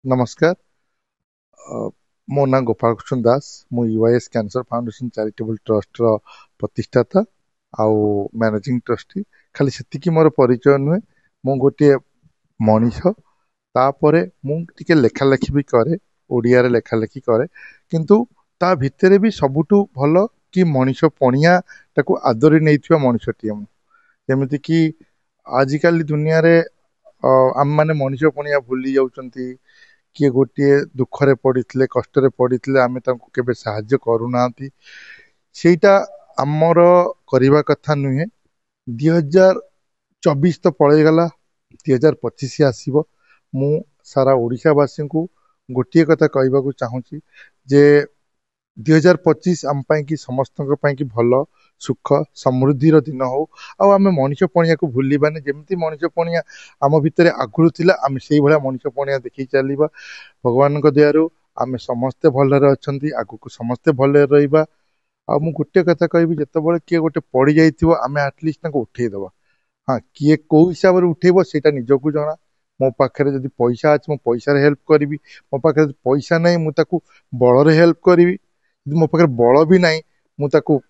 नमस्कार। मो ना गोपाल कृष्ण दास। मु यूआईएस कैंसर फाउंडेशन चैरिटेबल ट्रस्ट रो प्रतिष्ठाता आउ मैनेजिंग ट्रस्टी। खाली सेतिकी मोर परिचय नुहे, मु गोटे मनीष। तापरे मु टिके लेखा लेखी भी करे, ओडिया रे लेखा लेखी करे, किंतु ता भितरे भी सबुठु भलो कि मनीष पणिया ताकू आदरी नैथिबा मनीषटिए मु। जेमिति कि आजिकाली दुनिया रे आम माने मनीष पणिया भूली जाउचंती। किए गोटे दुखरे पड़िथिले, कष्टरे पड़िथिले, आमे तांको केबे साहाय्य करूनांती। सेटा आमर करिबा कथा नुहे। 2024 तो पळेई गला, 2025 आसीबो। मु सारा ओडिशावासी को गोटे कथा कहबाकू चाहूची जे 2025 आम पाई कि समस्त पाई कि भल सुख समृद्धिर दिन हो। आमे मनीष पणिया को भूलिबानी। जेमती मनीष पणिया आम भितरे आगुरु थिला, आमे सेई भलिया मनीष पणिया देखि चलिबा। भगवान दयारु आमे समस्ते भलरे अछंती, आगु समस्ते भलरे रहिबा। आ मु गोटे कथा कहबी, जेतेबेले किए गोटे पड़ी जाइथिबो आमे एटलिस्ट ताको उठेई देबा। हाँ, किए को हिसाब रे उठेइबो सेटा निजकू जना। मो पाखरे जदि पैसा अछि, मो पैसा रे हेल्प करिवि। मो पाखरे जदि पैसा नै, मु ताकू बଳରେ हेल्प करिवि। जदि मो पाखरे बळ भी नै, मु ताकू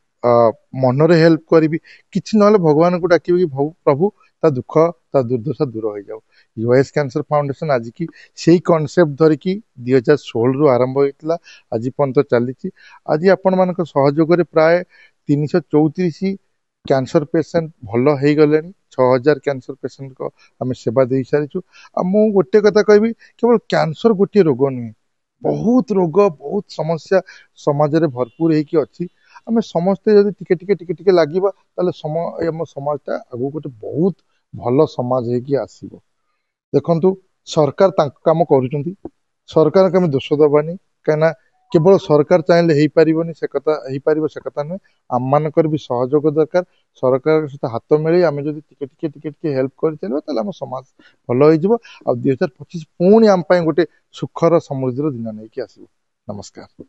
मनरे हेल्प करिवि। किछि नहले भगवान को डाकिबि कि प्रभु ता दुख ता दुर्दशा दूर हो जाऊ। यूएस कैंसर फाउंडेशन आज की सेही कॉन्सेप्ट धरिकी 2016 रु आरंभ होइतला, आज पर्यंत चली। आज आपण मानक सहयोग रे प्राय 334 कैंसर पेशेंट भल हो गले। 6000 कैंसर पेशेंट को आम सेवा दे सारी। मु गोटे कथा कहबी, केवल कैंसर गोटे रोग नुहे, बहुत रोग बहुत समस्या समाज रे भरपूर होइकी अछि। आमे समस्ते जदि टिके टिके टिके टिके लागिबा, ताले आम समाजटा आगु गोटे बहुत भल समाज होइकी आसीबो। देखंतु सरकार तांको काम करूचंती, सरकार के आमे दोष दबानी। कहना केवल सरकार चाहिले हेई पारिबोनी, से कथा हेई पारिबो से कथा नुहे। आम मानकर भी सहयोग दरकार। सरकार सहित हाथ मिले आमे जदि टिके टिके टिके टिके हेल्प कर चलिबा, ताले आम समाज भल होई जिवो। आ 2025 पुणी आम पाई गोटे सुखर समृद्धिर दिन नेकी आसीबो। नमस्कार।